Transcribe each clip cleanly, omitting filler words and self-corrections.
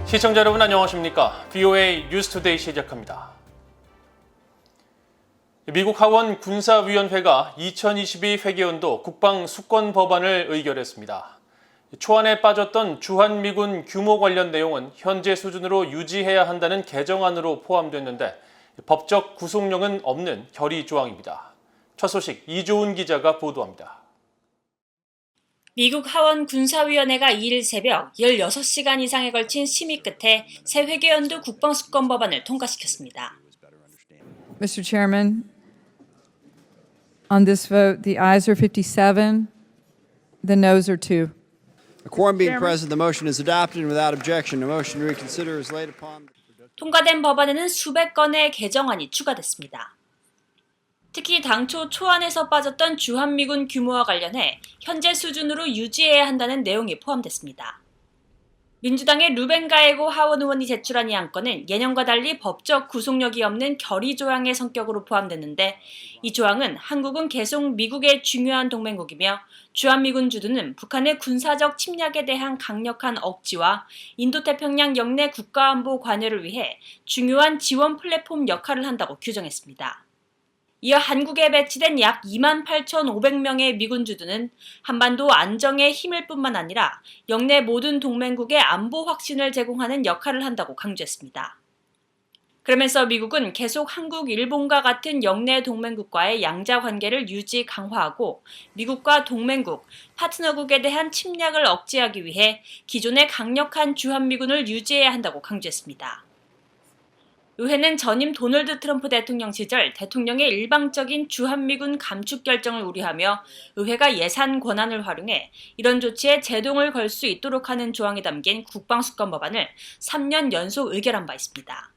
시청자 여러분 안녕하십니까? VOA 뉴스투데이 시작합니다. 미국 하원 군사위원회가 2022 회계연도 국방 수권 법안을 의결했습니다. 초안에 빠졌던 주한미군 규모 관련 내용은 현재 수준으로 유지해야 한다는 개정안으로 포함됐는데 법적 구속력은 없는 결의 조항입니다. 첫 소식 이조은 기자가 보도합니다. 미국 하원 군사위원회가 2일 새벽 16시간 이상에 걸친 심의 끝에 새 회계연도 국방수권 법안을 통과시켰습니다. Mr. Chairman, on this vote, the ayes are 57, the noes are 2. A quorum being present, the motion is adopted and without objection. A motion to reconsider is laid upon. 통과된 법안에는 수백 건의 개정안이 추가됐습니다. 특히 당초 초안에서 빠졌던 주한미군 규모와 관련해 현재 수준으로 유지해야 한다는 내용이 포함됐습니다. 민주당의 루벤 가에고 하원 의원이 제출한 이 안건은 예년과 달리 법적 구속력이 없는 결의 조항의 성격으로 포함됐는데 이 조항은 한국은 계속 미국의 중요한 동맹국이며 주한미군 주둔은 북한의 군사적 침략에 대한 강력한 억지와 인도태평양 영내 국가안보 관여를 위해 중요한 지원 플랫폼 역할을 한다고 규정했습니다. 이어 한국에 배치된 약 28,500명의 미군 주둔은 한반도 안정에 힘일 뿐만 아니라 영내 모든 동맹국의 안보 확신을 제공하는 역할을 한다고 강조했습니다. 그러면서 미국은 계속 한국, 일본과 같은 영내 동맹국과의 양자 관계를 유지 강화하고 미국과 동맹국, 파트너국에 대한 침략을 억제하기 위해 기존의 강력한 주한미군을 유지해야 한다고 강조했습니다. 의회는 전임 도널드 트럼프 대통령 시절 대통령의 일방적인 주한미군 감축 결정을 우려하며 의회가 예산 권한을 활용해 이런 조치에 제동을 걸 수 있도록 하는 조항이 담긴 국방수권 법안을 3년 연속 의결한 바 있습니다.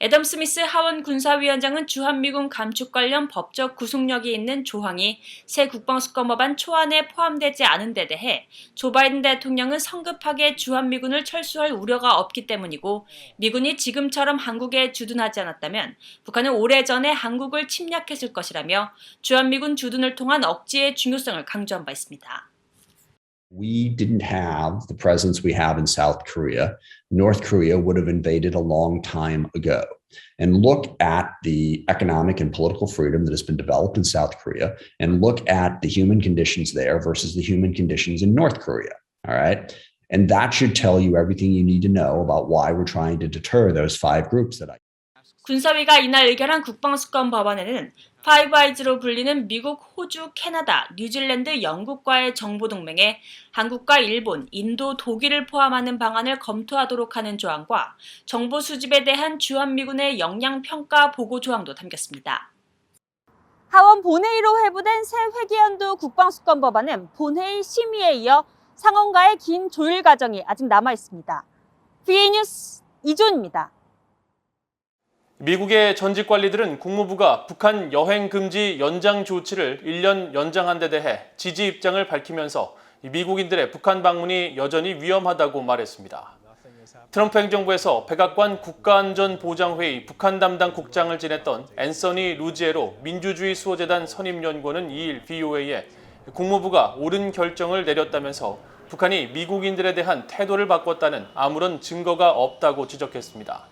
애덤 스미스 하원 군사위원장은 주한미군 감축 관련 법적 구속력이 있는 조항이 새 국방수권 법안 초안에 포함되지 않은 데 대해 조 바이든 대통령은 성급하게 주한미군을 철수할 우려가 없기 때문이고 미군이 지금처럼 한국에 주둔하지 않았다면 북한은 오래전에 한국을 침략했을 것이라며 주한미군 주둔을 통한 억지의 중요성을 강조한 바 있습니다. We didn't have the presence we have in South Korea. North Korea would have invaded a long time ago. And look at the economic and political freedom that has been developed in South Korea and look at the human conditions there versus the human conditions in North Korea. All right. And that should tell you everything you need to know about why we're trying to deter those five groups that I. 군사위가 이날 의결한 국방수권 법안에는 파이브 아이즈로 불리는 미국, 호주, 캐나다, 뉴질랜드, 영국과의 정보동맹에 한국과 일본, 인도, 독일을 포함하는 방안을 검토하도록 하는 조항과 정보 수집에 대한 주한미군의 역량평가 보고 조항도 담겼습니다. 하원 본회의로 회부된 새 회계연도 국방수권 법안은 본회의 심의에 이어 상원과의 긴 조율 과정이 아직 남아 있습니다. VOA 뉴스 이조은입니다. 미국의 전직 관리들은 국무부가 북한 여행 금지 연장 조치를 1년 연장한 데 대해 지지 입장을 밝히면서 미국인들의 북한 방문이 여전히 위험하다고 말했습니다. 트럼프 행정부에서 백악관 국가안전보장회의 북한 담당 국장을 지냈던 앤서니 루지에로 민주주의 수호재단 선임연구원은 2일 VOA에 국무부가 옳은 결정을 내렸다면서 북한이 미국인들에 대한 태도를 바꿨다는 아무런 증거가 없다고 지적했습니다.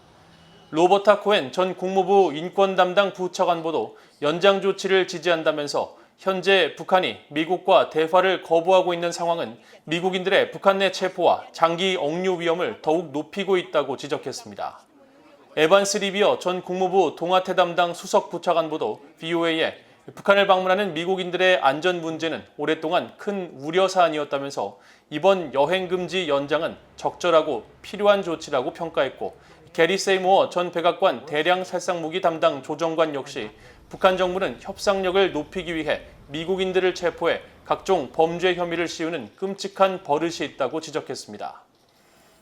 로버타 코엔 전 국무부 인권 담당 부차관보도 연장 조치를 지지한다면서 현재 북한이 미국과 대화를 거부하고 있는 상황은 미국인들의 북한 내 체포와 장기 억류 위험을 더욱 높이고 있다고 지적했습니다. 에반스 리비어 전 국무부 동아태 담당 수석 부차관보도 VOA에 북한을 방문하는 미국인들의 안전 문제는 오랫동안 큰 우려 사안이었다면서 이번 여행 금지 연장은 적절하고 필요한 조치라고 평가했고 게리 세이모어 전 백악관 대량 살상무기 담당 조정관 역시 북한 정부는 협상력을 높이기 위해 미국인들을 체포해 각종 범죄 혐의를 씌우는 끔찍한 버릇이 있다고 지적했습니다.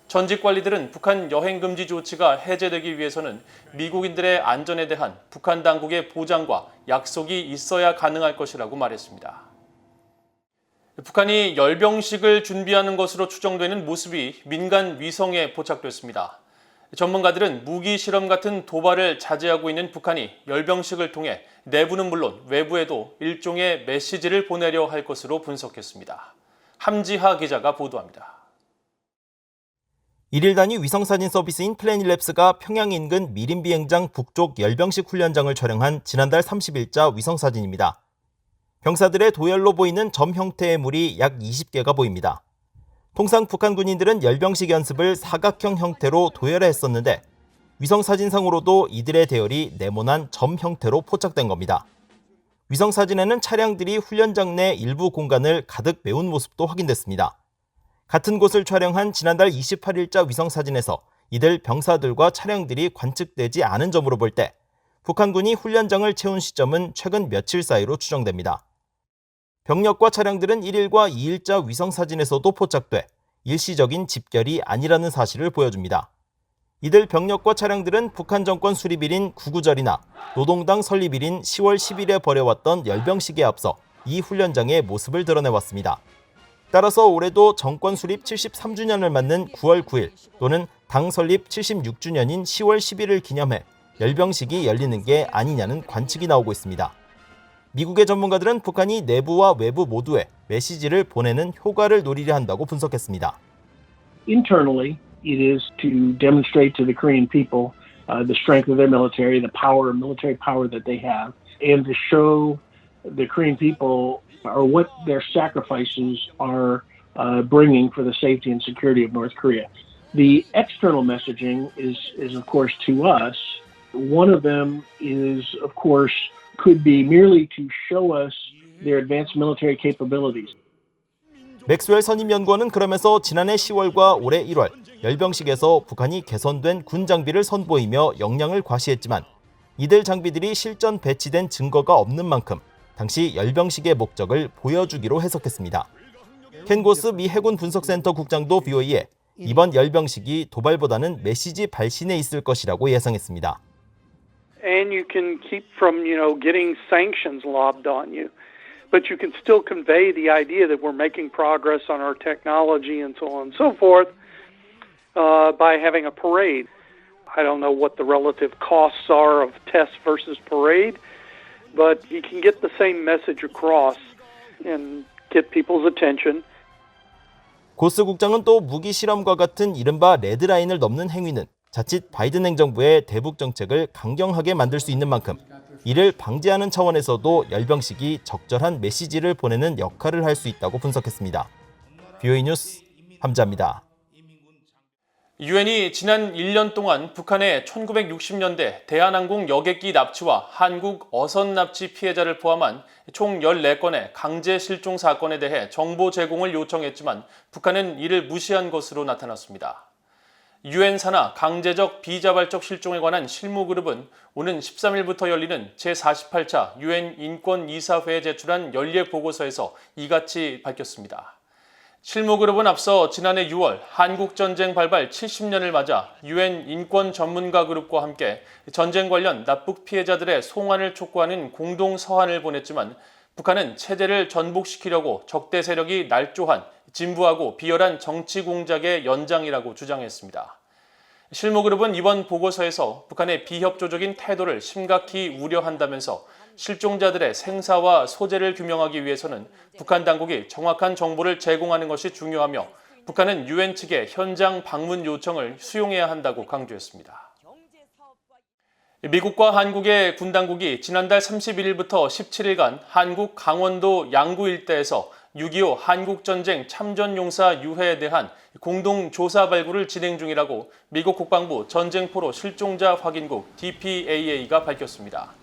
전직 관리들은 북한 여행 금지 조치가 해제되기 위해서는 미국인들의 안전에 대한 북한 당국의 보장과 약속이 있어야 가능할 것이라고 말했습니다. 북한이 열병식을 준비하는 것으로 추정되는 모습이 민간 위성에 포착됐습니다. 전문가들은 무기 실험 같은 도발을 자제하고 있는 북한이 열병식을 통해 내부는 물론 외부에도 일종의 메시지를 보내려 할 것으로 분석했습니다. 함지하 기자가 보도합니다. 1일 단위 위성사진 서비스인 플래닛랩스가 평양 인근 미림 비행장 북쪽 열병식 훈련장을 촬영한 지난달 30일자 위성사진입니다. 병사들의 도열로 보이는 점 형태의 물이 약 20개가 보입니다. 통상 북한 군인들은 열병식 연습을 사각형 형태로 도열했었는데 위성사진상으로도 이들의 대열이 네모난 점 형태로 포착된 겁니다. 위성사진에는 차량들이 훈련장 내 일부 공간을 가득 메운 모습도 확인됐습니다. 같은 곳을 촬영한 지난달 28일자 위성사진에서 이들 병사들과 차량들이 관측되지 않은 점으로 볼 때 북한군이 훈련장을 채운 시점은 최근 며칠 사이로 추정됩니다. 병력과 차량들은 1일과 2일자 위성사진에서도 포착돼 일시적인 집결이 아니라는 사실을 보여줍니다. 이들 병력과 차량들은 북한 정권 수립일인 구구절이나 노동당 설립일인 10월 10일에 벌여왔던 열병식에 앞서 이 훈련장의 모습을 드러내왔습니다. 따라서 올해도 정권 수립 73주년을 맞는 9월 9일 또는 당 설립 76주년인 10월 10일을 기념해 열병식이 열리는 게 아니냐는 관측이 나오고 있습니다. 미국의 전문가들은 북한이 내부와 외부 모두에 메시지를 보내는 효과를 노리려 한다고 분석했습니다. Internally, it is to demonstrate to the Korean people the strength of their military, the power, military power that they have, and to show the Korean people or what their sacrifices are bringing for the safety and security of North Korea. The external messaging is of course to us. One of them is, of course, could be merely to show us their advanced military capabilities. 맥스웰 선임연구원은 그러면서 지난해 10월과 올해 1월 열병식에서 북한이 개선된 군 장비를 선보이며 역량을 과시했지만 이들 장비들이 실전 배치된 증거가 없는 만큼 당시 열병식의 목적을 보여주기로 해석했습니다. 켄 고스 미 해군 분석센터 국장도 BOE에 이번 열병식이 도발보다는 메시지 발신에 있을 것이라고 예상했습니다. And you can keep from, getting sanctions lobbed on you. But you can still convey the idea that we're making progress on our technology and so on and so forth by having a parade. I don't know what the relative costs are of test versus parade, but you can get the same message across and get people's attention. 고스 국장은 또 무기 실험과 같은 이른바 레드라인을 넘는 행위는 자칫 바이든 행정부의 대북 정책을 강경하게 만들 수 있는 만큼 이를 방지하는 차원에서도 열병식이 적절한 메시지를 보내는 역할을 할 수 있다고 분석했습니다. BOE 뉴스 함자입니다. 유엔이 지난 1년 동안 북한의 1960년대 대한항공 여객기 납치와 한국 어선 납치 피해자를 포함한 총 14건의 강제 실종 사건에 대해 정보 제공을 요청했지만 북한은 이를 무시한 것으로 나타났습니다. 유엔 산하 강제적 비자발적 실종에 관한 실무그룹은 오는 13일부터 열리는 제48차 유엔 인권이사회에 제출한 연례 보고서에서 이같이 밝혔습니다. 실무그룹은 앞서 지난해 6월 한국전쟁 발발 70년을 맞아 유엔 인권 전문가 그룹과 함께 전쟁 관련 납북 피해자들의 송환을 촉구하는 공동 서한을 보냈지만 북한은 체제를 전복시키려고 적대 세력이 날조한 진부하고 비열한 정치 공작의 연장이라고 주장했습니다. 실무그룹은 이번 보고서에서 북한의 비협조적인 태도를 심각히 우려한다면서 실종자들의 생사와 소재를 규명하기 위해서는 북한 당국이 정확한 정보를 제공하는 것이 중요하며 북한은 유엔 측의 현장 방문 요청을 수용해야 한다고 강조했습니다. 미국과 한국의 군 당국이 지난달 31일부터 17일간 한국 강원도 양구 일대에서 6.25 한국전쟁 참전용사 유해에 대한 공동조사 발굴을 진행 중이라고 미국 국방부 전쟁포로 실종자 확인국 DPAA가 밝혔습니다.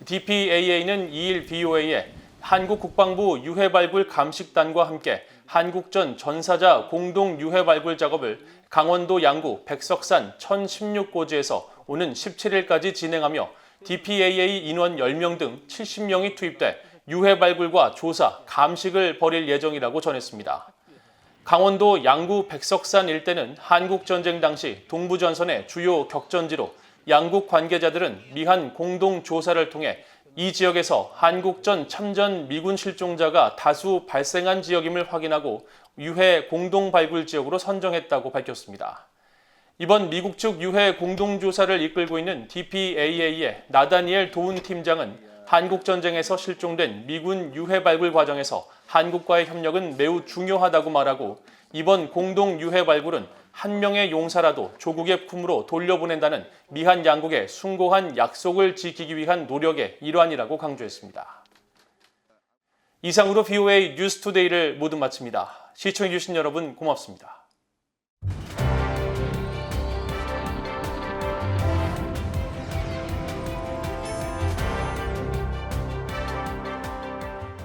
DPAA는 2일 BOA에 한국 국방부 유해 발굴 감식단과 함께 한국전 전사자 공동 유해 발굴 작업을 강원도 양구 백석산 1016고지에서 오는 17일까지 진행하며 DPAA 인원 10명 등 70명이 투입돼 유해 발굴과 조사, 감식을 벌일 예정이라고 전했습니다. 강원도 양구 백석산 일대는 한국전쟁 당시 동부전선의 주요 격전지로 양국 관계자들은 미한 공동조사를 통해 이 지역에서 한국전 참전 미군 실종자가 다수 발생한 지역임을 확인하고 유해 공동 발굴 지역으로 선정했다고 밝혔습니다. 이번 미국 측 유해 공동조사를 이끌고 있는 DPAA의 나다니엘 도운 팀장은 한국전쟁에서 실종된 미군 유해 발굴 과정에서 한국과의 협력은 매우 중요하다고 말하고 이번 공동 유해 발굴은 한 명의 용사라도 조국의 품으로 돌려보낸다는 미한 양국의 숭고한 약속을 지키기 위한 노력의 일환이라고 강조했습니다. 이상으로 VOA 뉴스투데이를 모두 마칩니다. 시청해주신 여러분 고맙습니다.